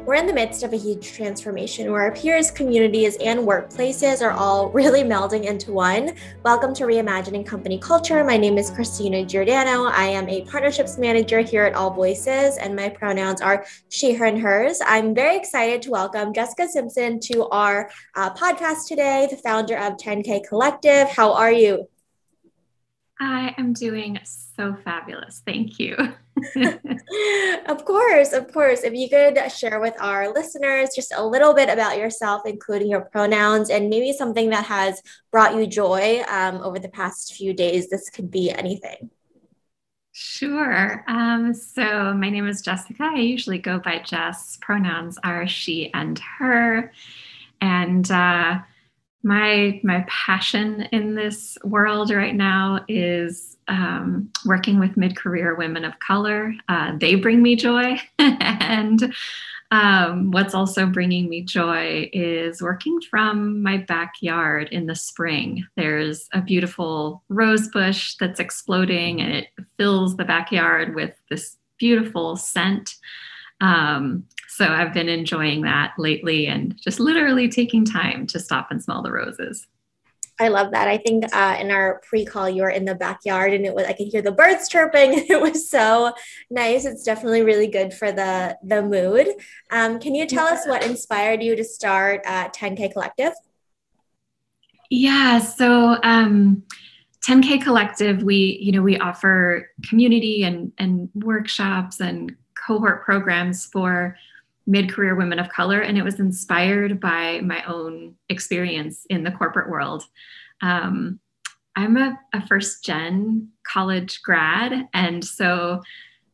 We're in the midst of a huge transformation where our peers, communities, and workplaces are all really melding into one. Welcome to Reimagining Company Culture. My name is Christina Giordano. I am a partnerships manager here at AllVoices, and my pronouns are she, her, and hers. I'm very excited to welcome Jesyka Simpson to our podcast today, the founder of 10K Collective. How are you? I am doing so fabulous. Thank you. Of course. If you could share with our listeners just a little bit about yourself, including your pronouns, and maybe something that has brought you joy over the past few days. This could be anything. Sure. So my name is Jesyka. I usually go by Jess. Pronouns are she and her. And my passion in this world right now is working with mid-career women of color. They bring me joy. And what's also bringing me joy is working from my backyard in the spring. There's a beautiful rose bush that's exploding and it fills the backyard with this beautiful scent. So I've been enjoying that lately and just literally taking time to stop and smell the roses. I love that. I think in our pre-call, you were in the backyard and I could hear the birds chirping. It was so nice. It's definitely really good for the mood. Can you tell us what inspired you to start 10K Collective? Yeah, so 10K Collective, we offer community and workshops and cohort programs for mid-career women of color, and it was inspired by my own experience in the corporate world. I'm a first-gen college grad, and so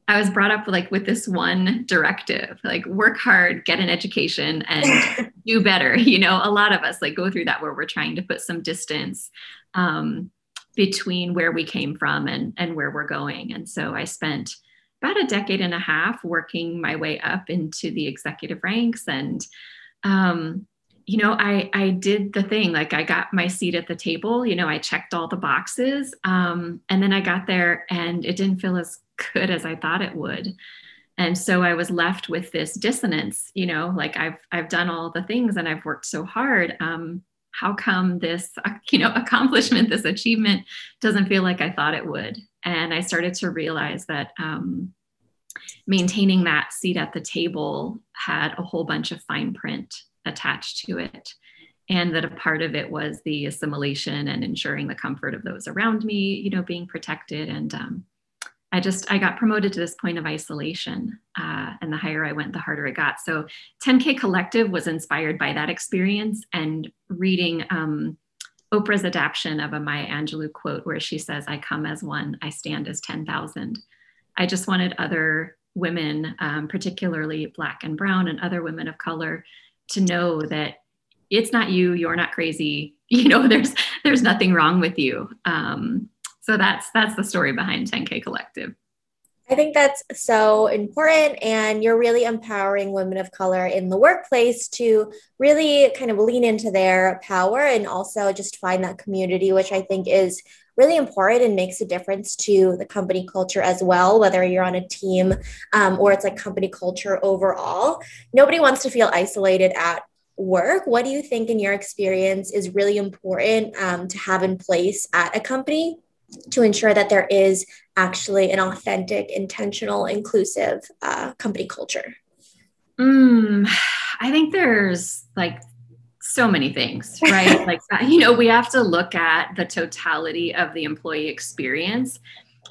I was brought up with this one directive, work hard, get an education, and do better. A lot of us go through that where we're trying to put some distance between where we came from and where we're going. And so I spent about a decade and a half working my way up into the executive ranks. And, I did the thing, I got my seat at the table, I checked all the boxes. And then I got there and it didn't feel as good as I thought it would. And so I was left with this dissonance, I've done all the things and I've worked so hard. How come this, accomplishment, this achievement doesn't feel like I thought it would? And I started to realize that maintaining that seat at the table had a whole bunch of fine print attached to it. And that a part of it was the assimilation and ensuring the comfort of those around me, being protected. And I got promoted to this point of isolation. And the higher I went, the harder it got. So 10K Collective was inspired by that experience and reading Oprah's adaptation of a Maya Angelou quote where she says, "I come as one, I stand as 10,000. I just wanted other women, particularly Black and Brown and other women of color, to know that it's not you, you're not crazy. There's nothing wrong with you. So that's the story behind 10K Collective. I think that's so important, and you're really empowering women of color in the workplace to really kind of lean into their power and also just find that community, which I think is really important and makes a difference to the company culture as well, whether you're on a team or it's company culture overall. Nobody wants to feel isolated at work. What do you think in your experience is really important to have in place at a company to ensure that there is actually an authentic, intentional, inclusive company culture? I think there's so many things, right? We have to look at the totality of the employee experience.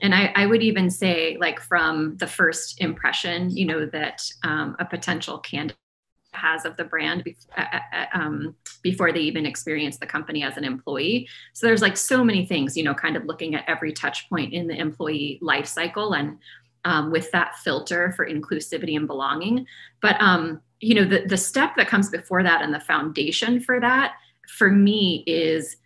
And I would even say from the first impression, that a potential candidate has of the brand before they even experience the company as an employee. So there's so many things, kind of looking at every touch point in the employee life cycle and with that filter for inclusivity and belonging. But, the step that comes before that and the foundation for that, for me, is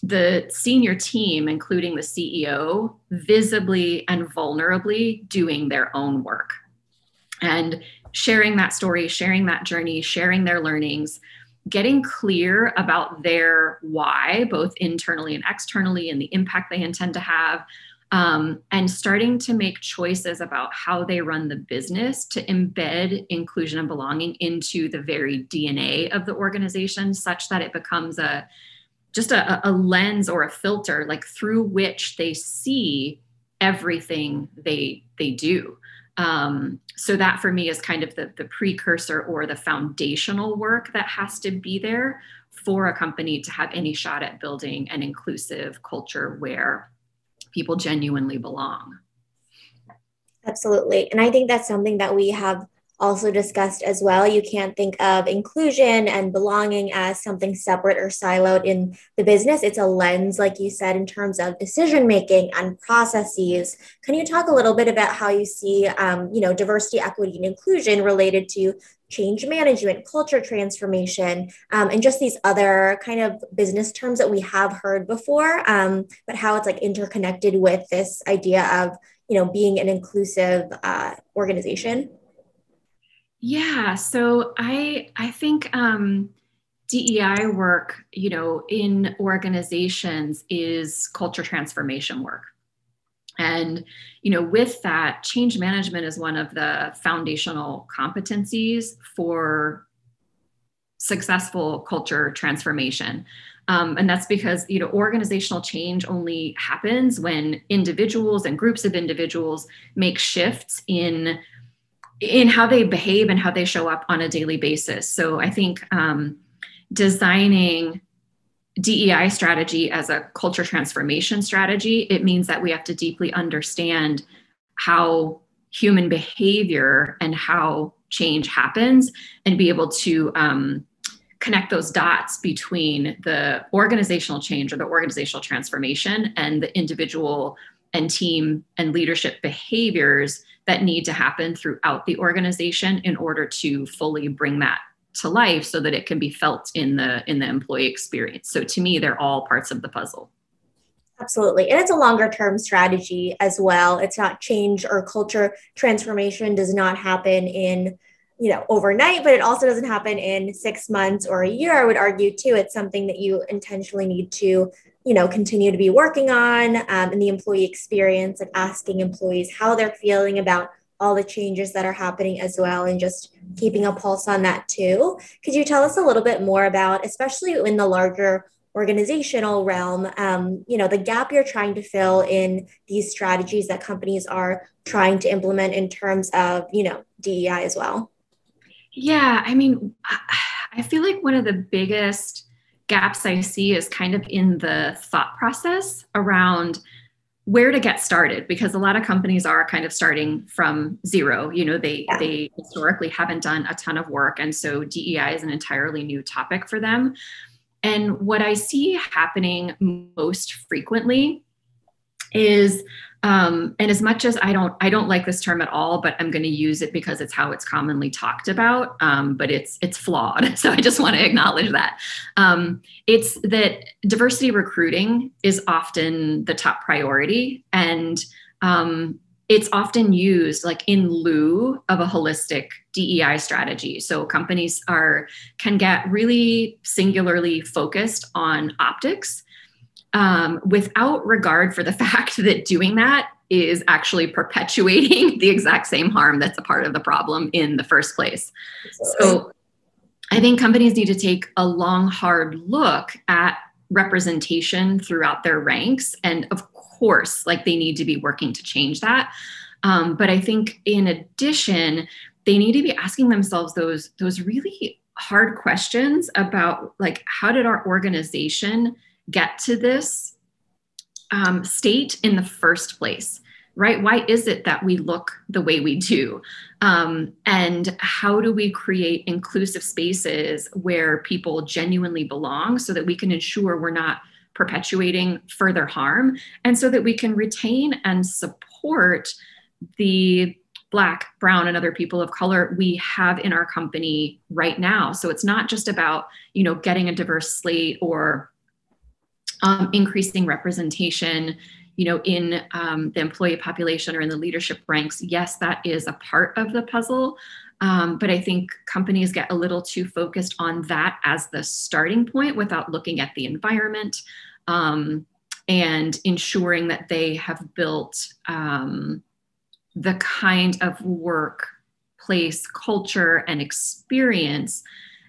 the senior team, including the CEO, visibly and vulnerably doing their own work. And sharing that story, sharing that journey, sharing their learnings, getting clear about their why, both internally and externally, and the impact they intend to have, and starting to make choices about how they run the business to embed inclusion and belonging into the very DNA of the organization, such that it becomes just a lens or a filter, like through which they see everything they do. So that for me is kind of the precursor or the foundational work that has to be there for a company to have any shot at building an inclusive culture where people genuinely belong. Absolutely. And I think that's something that we have also discussed as well. You can't think of inclusion and belonging as something separate or siloed in the business. It's a lens, like you said, in terms of decision making and processes. Can you talk a little bit about how you see, diversity, equity, and inclusion related to change management, culture transformation, and just these other kind of business terms that we have heard before, but how it's like interconnected with this idea of being an inclusive organization? Yeah, so I think DEI work, in organizations is culture transformation work. And, with that, change management is one of the foundational competencies for successful culture transformation. And that's because, organizational change only happens when individuals and groups of individuals make shifts in how they behave and how they show up on a daily basis. So I think designing DEI strategy as a culture transformation strategy, it means that we have to deeply understand how human behavior and how change happens and be able to connect those dots between the organizational change or the organizational transformation and the individual and team and leadership behaviors that need to happen throughout the organization in order to fully bring that to life so that it can be felt in the employee experience. So to me, they're all parts of the puzzle. Absolutely. And it's a longer term strategy as well. It's not change or culture transformation does not happen in, overnight, but it also doesn't happen in 6 months or a year. I would argue too, it's something that you intentionally need to, continue to be working on in the employee experience, like asking employees how they're feeling about all the changes that are happening as well, and just keeping a pulse on that too. Could you tell us a little bit more about, especially in the larger organizational realm, the gap you're trying to fill in these strategies that companies are trying to implement in terms of, DEI as well? Yeah, I mean, I feel like one of the biggest gaps I see is kind of in the thought process around where to get started, because a lot of companies are kind of starting from zero. They historically haven't done a ton of work. And so DEI is an entirely new topic for them. And what I see happening most frequently is, and as much as I don't like this term at all, but I'm going to use it because it's how it's commonly talked about. But it's flawed. So I just want to acknowledge that. It's that diversity recruiting is often the top priority. And it's often used like in lieu of a holistic DEI strategy. So companies can get really singularly focused on optics, without regard for the fact that doing that is actually perpetuating the exact same harm that's a part of the problem in the first place. So I think companies need to take a long, hard look at representation throughout their ranks. And of course, like they need to be working to change that. But I think in addition, they need to be asking themselves those really hard questions about like, how did our organization get to this state in the first place, right? Why is it that we look the way we do? And how do we create inclusive spaces where people genuinely belong so that we can ensure we're not perpetuating further harm, and so that we can retain and support the Black, brown, and other people of color we have in our company right now. So it's not just about, getting a diverse slate or increasing representation, in the employee population or in the leadership ranks. Yes, that is a part of the puzzle. But I think companies get a little too focused on that as the starting point without looking at the environment, and ensuring that they have built the kind of workplace culture and experience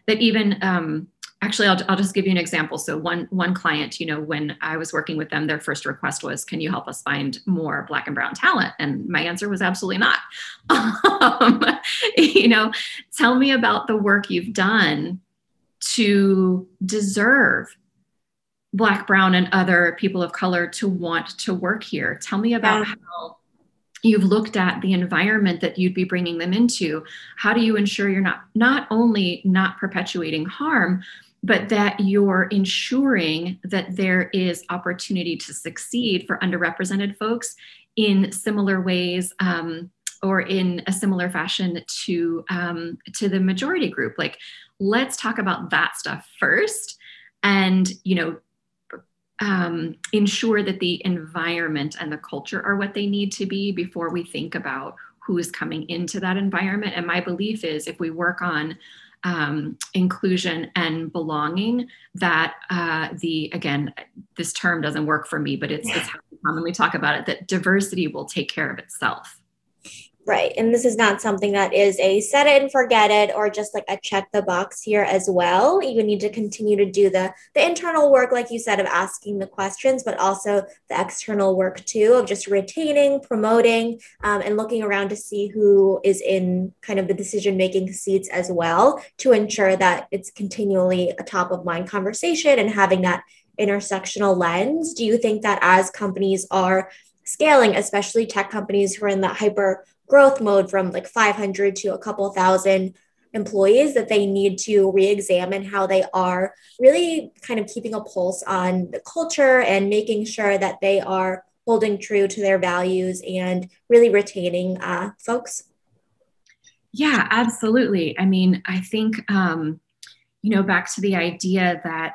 that even actually I'll just give you an example. So one client, when I was working with them, their first request was, can you help us find more Black and brown talent? And my answer was absolutely not. Tell me about the work you've done to deserve Black, brown, and other people of color to want to work here. Tell me about how you've looked at the environment that you'd be bringing them into. How do you ensure you're not only not perpetuating harm, but that you're ensuring that there is opportunity to succeed for underrepresented folks in similar ways, or in a similar fashion to the majority group? Like, let's talk about that stuff first, and ensure that the environment and the culture are what they need to be before we think about who is coming into that environment. And my belief is, if we work on inclusion and belonging, that again, this term doesn't work for me, but it's how we commonly talk about it, that diversity will take care of itself. Right. And this is not something that is a set it and forget it, or just like a check the box here as well. You need to continue to do the internal work, like you said, of asking the questions, but also the external work too, of just retaining, promoting, and looking around to see who is in kind of the decision-making seats as well, to ensure that it's continually a top of mind conversation and having that intersectional lens. Do you think that as companies are scaling, especially tech companies who are in that hyper growth mode from like 500 to a couple thousand employees, that they need to re-examine how they are really kind of keeping a pulse on the culture and making sure that they are holding true to their values and really retaining folks? Yeah, absolutely. I mean, I think, back to the idea that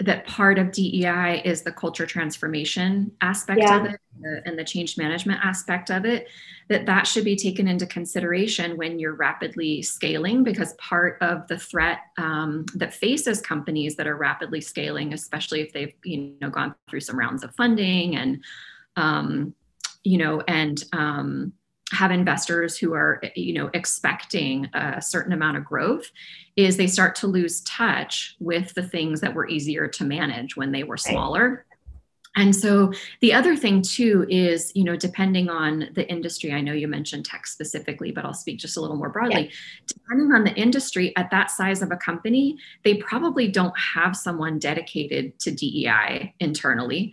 that part of DEI is the culture transformation aspect of it, and the change management aspect of it, that should be taken into consideration when you're rapidly scaling, because part of the threat that faces companies that are rapidly scaling, especially if they've gone through some rounds of funding and have investors who are expecting a certain amount of growth, is they start to lose touch with the things that were easier to manage when they were smaller. And so the other thing too is, depending on the industry, I know you mentioned tech specifically, but I'll speak just a little more broadly. Depending on the industry, at that size of a company, they probably don't have someone dedicated to DEI internally.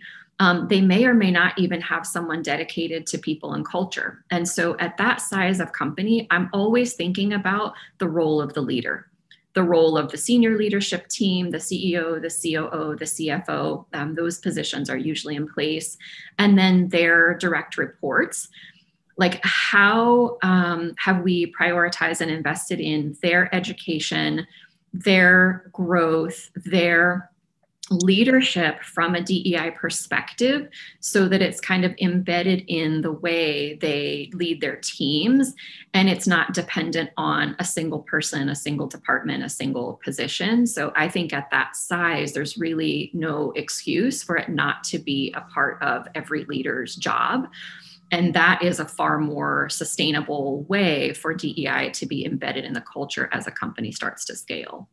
They may or may not even have someone dedicated to people and culture. And so at that size of company, I'm always thinking about the role of the leader, the role of the senior leadership team, the CEO, the COO, the CFO. Those positions are usually in place. And then their direct reports. Like, how have we prioritized and invested in their education, their growth, their leadership from a DEI perspective, so that it's kind of embedded in the way they lead their teams, and it's not dependent on a single person, a single department, a single position. So I think at that size, there's really no excuse for it not to be a part of every leader's job. And that is a far more sustainable way for DEI to be embedded in the culture as a company starts to scale.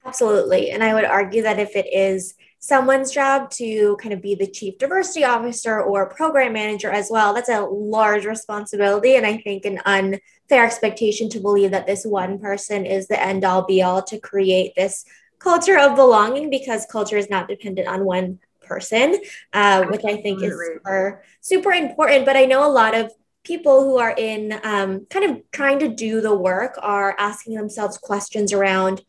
Absolutely. And I would argue that if it is someone's job to kind of be the chief diversity officer or program manager as well, that's a large responsibility. And I think an unfair expectation to believe that this one person is the end all be all to create this culture of belonging, because culture is not dependent on one person, which I think is super important. But I know a lot of people who are in kind of trying to do the work are asking themselves questions around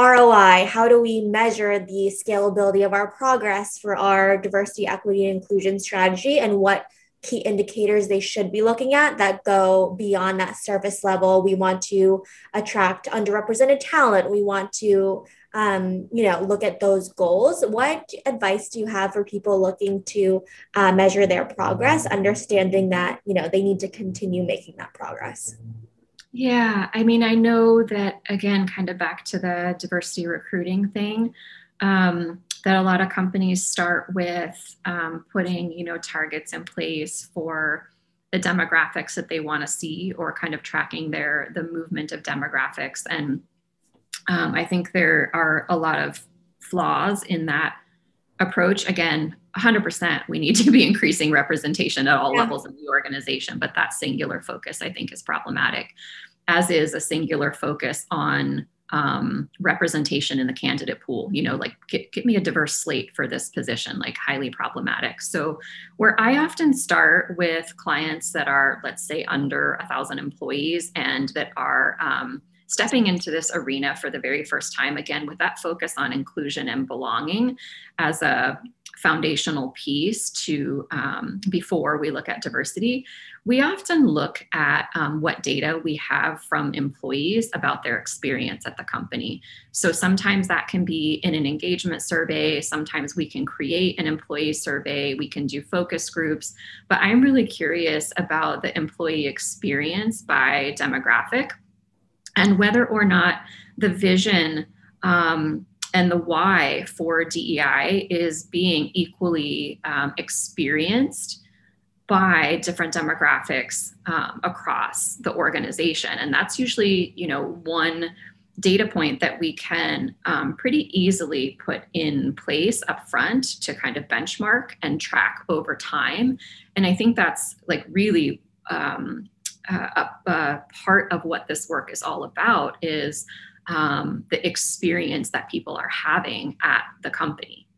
ROI. How do we measure the scalability of our progress for our diversity, equity, and inclusion strategy, and what key indicators they should be looking at that go beyond that surface level? We want to attract underrepresented talent. We want to, look at those goals. What advice do you have for people looking to measure their progress, understanding that, they need to continue making that progress? Yeah, I mean, I know that, again, kind of back to the diversity recruiting thing, that a lot of companies start with putting, targets in place for the demographics that they want to see, or kind of tracking the movement of demographics. And I think there are a lot of flaws in that approach. Again, 100%, we need to be increasing representation at all levels of the organization, but that singular focus, I think, is problematic, as is a singular focus on representation in the candidate pool. Like, get me a diverse slate for this position, like highly problematic. So where I often start with clients that are, let's say, under 1,000 employees and that are stepping into this arena for the very first time, again, with that focus on inclusion and belonging as a foundational piece to before we look at diversity, we often look at what data we have from employees about their experience at the company. So sometimes that can be in an engagement survey. Sometimes we can create an employee survey. We can do focus groups. But I'm really curious about the employee experience by demographic, and whether or not the vision and the why for DEI is being equally experienced by different demographics across the organization. And that's usually, one data point that we can pretty easily put in place up front to kind of benchmark and track over time. And I think that's like really a part of what this work is all about, is the experience that people are having at the company.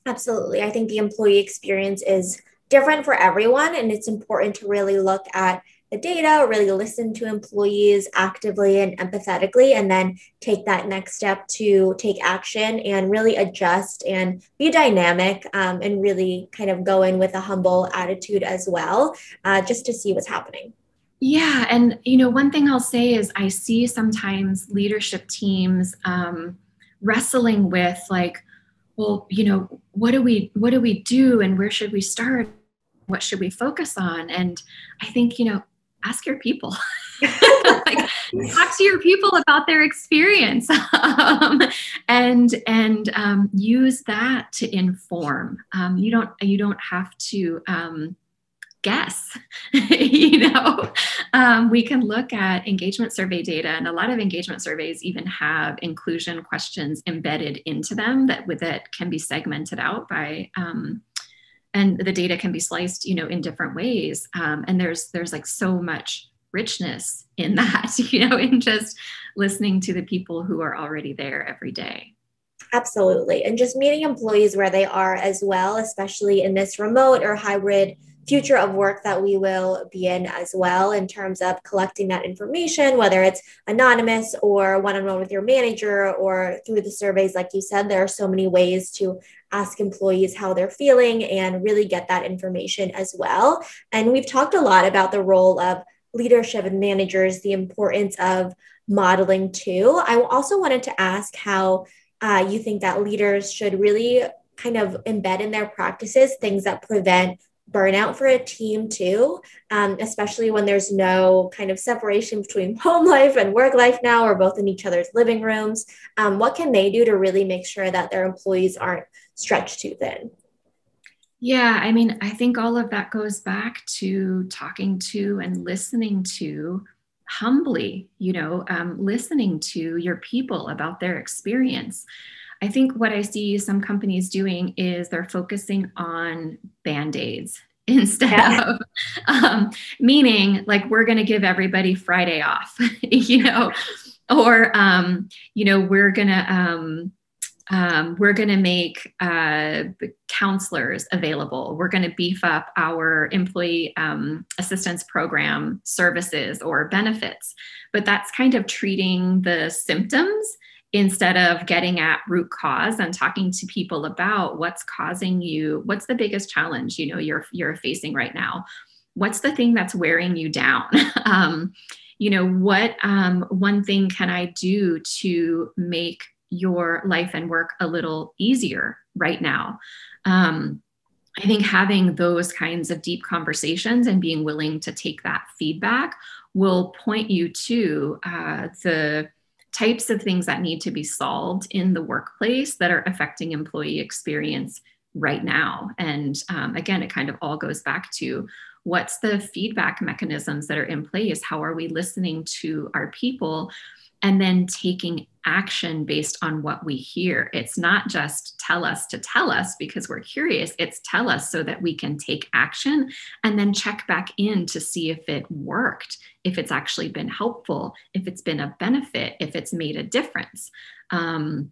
Absolutely. I think the employee experience is different for everyone, and it's important to really look at the data, really listen to employees actively and empathetically, and then take that next step to take action and really adjust and be dynamic, and really kind of go in with a humble attitude as well, just to see what's happening. Yeah. And, one thing I'll say is I see sometimes leadership teams wrestling with like, well, what do we do and where should we start? What should we focus on? And I think, ask your people. Like, talk to your people about their experience, and use that to inform. You don't have to guess. We can look at engagement survey data, and a lot of engagement surveys even have inclusion questions embedded into them that can be segmented out by. And the data can be sliced, in different ways. And there's like so much richness in that, in just listening to the people who are already there every day. Absolutely. And just meeting employees where they are as well, especially in this remote or hybrid future of work that we will be in as well, in terms of collecting that information, whether it's anonymous or one-on-one with your manager or through the surveys. Like you said, there are so many ways to ask employees how they're feeling and really get that information as well. And we've talked a lot about the role of leadership and managers, the importance of modeling too. I also wanted to ask how you think that leaders should really kind of embed in their practices things that prevent burnout for a team too, especially when there's no kind of separation between home life and work life now, or both in each other's living rooms. What can they do to really make sure that their employees aren't stretched too thin? Yeah, I mean, I think all of that goes back to talking to and listening to humbly, listening to your people about their experience. I think what I see some companies doing is they're focusing on Band-Aids instead of meaning like, we're going to give everybody Friday off, or, we're going to make counselors available. We're going to beef up our employee assistance program services or benefits. But that's kind of treating the symptoms instead of getting at root cause and talking to people about what's causing you, what's the biggest challenge, you're facing right now. What's the thing that's wearing you down? What one thing can I do to make your life and work a little easier right now? I think having those kinds of deep conversations and being willing to take that feedback will point you to types of things that need to be solved in the workplace that are affecting employee experience right now. And again, it kind of all goes back to what's the feedback mechanisms that are in place? How are we listening to our people? And then taking action based on what we hear. It's not just tell us to tell us because we're curious. It's tell us so that we can take action and then check back in to see if it worked, if it's actually been helpful, if it's been a benefit, if it's made a difference. And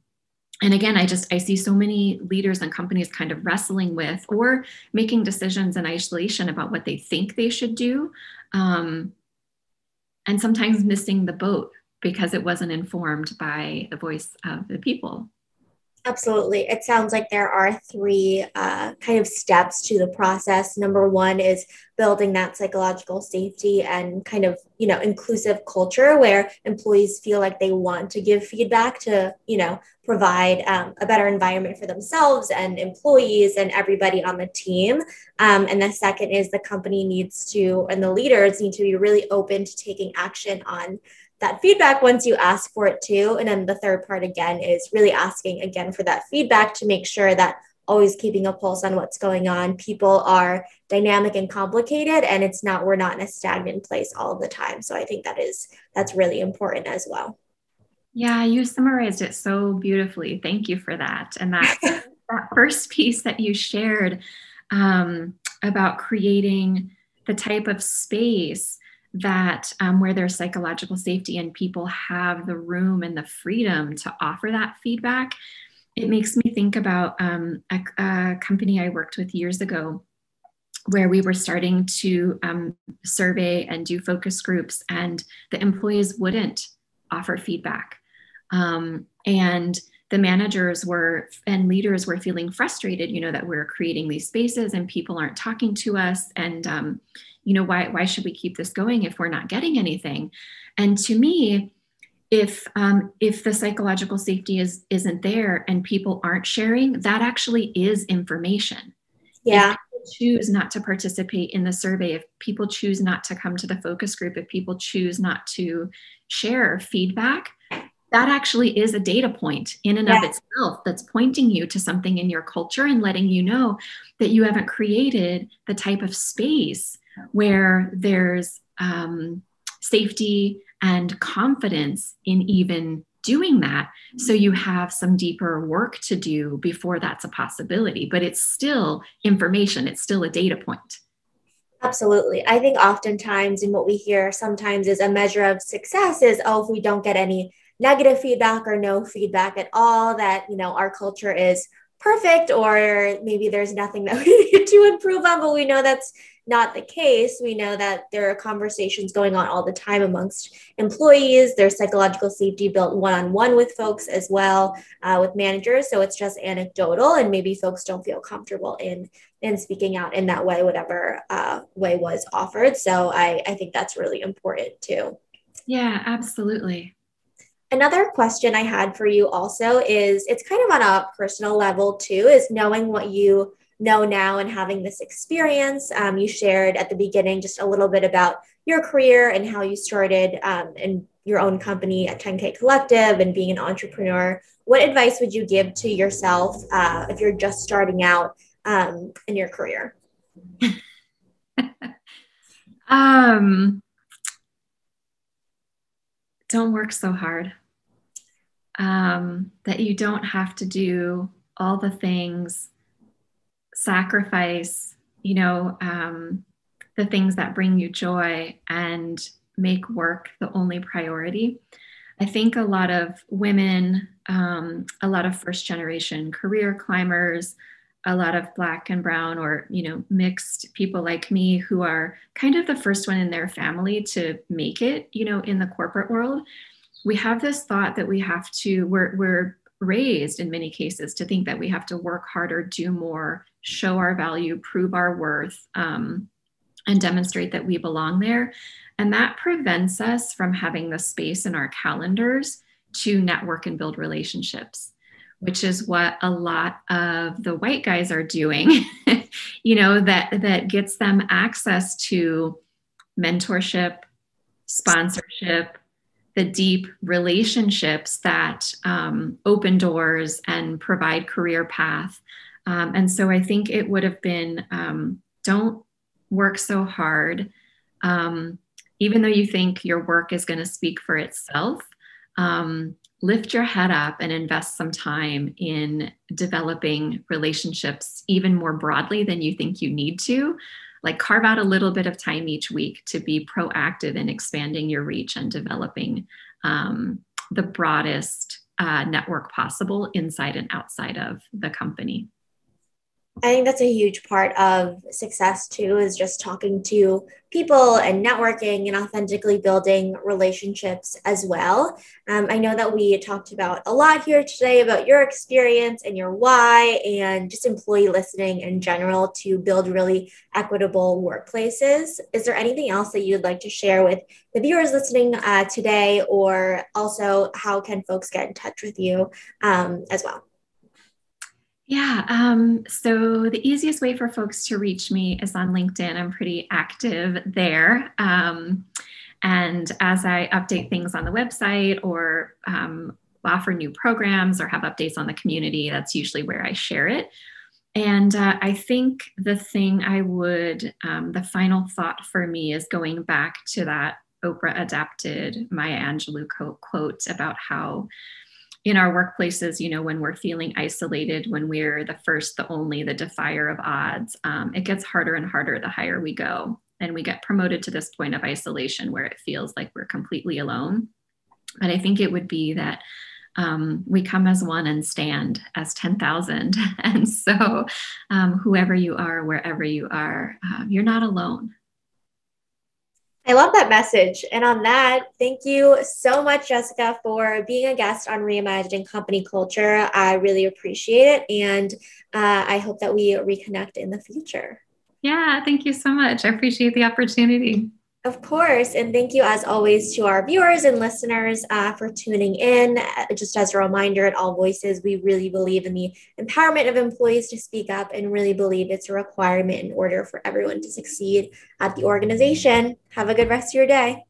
again, I see so many leaders and companies kind of wrestling with or making decisions in isolation about what they think they should do, and sometimes missing the boat because it wasn't informed by the voice of the people. Absolutely. It sounds like there are three kind of steps to the process. Number one is building that psychological safety and kind of, inclusive culture where employees feel like they want to give feedback to, provide a better environment for themselves and employees and everybody on the team. And the second is the company needs to, and the leaders need to be really open to taking action on that feedback once you ask for it too. And then the third part again is really asking again for that feedback to make sure that always keeping a pulse on what's going on. People are dynamic and complicated, and we're not in a stagnant place all the time. So I think that's really important as well. Yeah, you summarized it so beautifully. Thank you for that. And that first piece that you shared about creating the type of space that where there's psychological safety and people have the room and the freedom to offer that feedback. It makes me think about a company I worked with years ago where we were starting to survey and do focus groups, and the employees wouldn't offer feedback. And the managers and leaders were feeling frustrated, that we're creating these spaces and people aren't talking to us. And, why should we keep this going if we're not getting anything? And to me, if the psychological safety isn't there and people aren't sharing, that actually is information. Yeah. If people choose not to participate in the survey, if people choose not to come to the focus group, if people choose not to share feedback, that actually is a data point in and of itself that's pointing you to something in your culture and letting you know that you haven't created the type of space where there's safety and confidence in even doing that. So you have some deeper work to do before that's a possibility, but it's still information. It's still a data point. Absolutely. I think oftentimes, and what we hear sometimes is a measure of success is, if we don't get any negative feedback or no feedback at all, that, our culture is perfect, or maybe there's nothing that we need to improve on, but we know that's not the case. We know that there are conversations going on all the time amongst employees. There's psychological safety built one-on-one with folks as well, with managers. So it's just anecdotal, and maybe folks don't feel comfortable in speaking out in that way, whatever way was offered. So I think that's really important too. Yeah, absolutely. Another question I had for you also is, it's kind of on a personal level too, is knowing what you know now and having this experience. You shared at the beginning just a little bit about your career and how you started in your own company at 10K Collective and being an entrepreneur. What advice would you give to yourself if you're just starting out in your career? Don't work so hard. That you don't have to do all the things, sacrifice, the things that bring you joy and make work the only priority. I think a lot of women, a lot of first generation career climbers, a lot of Black and brown or, mixed people like me who are kind of the first one in their family to make it, in the corporate world. We have this thought that we're raised in many cases to think that we have to work harder, do more, show our value, prove our worth, and demonstrate that we belong there. And that prevents us from having the space in our calendars to network and build relationships, which is what a lot of the white guys are doing, that gets them access to mentorship, sponsorship, the deep relationships that open doors and provide career path. And so I think it would have been, don't work so hard. Even though you think your work is going to speak for itself, lift your head up and invest some time in developing relationships even more broadly than you think you need to. Like carve out a little bit of time each week to be proactive in expanding your reach and developing the broadest network possible inside and outside of the company. I think that's a huge part of success too, is just talking to people and networking and authentically building relationships as well. I know that we talked about a lot here today about your experience and your why and just employee listening in general to build really equitable workplaces. Is there anything else that you'd like to share with the viewers listening today, or also how can folks get in touch with you as well? Yeah. So the easiest way for folks to reach me is on LinkedIn. I'm pretty active there. And as I update things on the website or offer new programs or have updates on the community, that's usually where I share it. And I think the thing I would, the final thought for me is going back to that Oprah adapted Maya Angelou quote about how in our workplaces, you know, when we're feeling isolated, when we're the first, the only, the defier of odds, it gets harder and harder the higher we go. And we get promoted to this point of isolation where it feels like we're completely alone. But I think it would be that we come as one and stand as 10,000. And so whoever you are, wherever you are, you're not alone. I love that message. And on that, thank you so much, Jesyka, for being a guest on Reimagining Company Culture. I really appreciate it. And I hope that we reconnect in the future. Yeah, thank you so much. I appreciate the opportunity. Of course. And thank you, as always, to our viewers and listeners for tuning in. Just as a reminder, at AllVoices, we really believe in the empowerment of employees to speak up and really believe it's a requirement in order for everyone to succeed at the organization. Have a good rest of your day.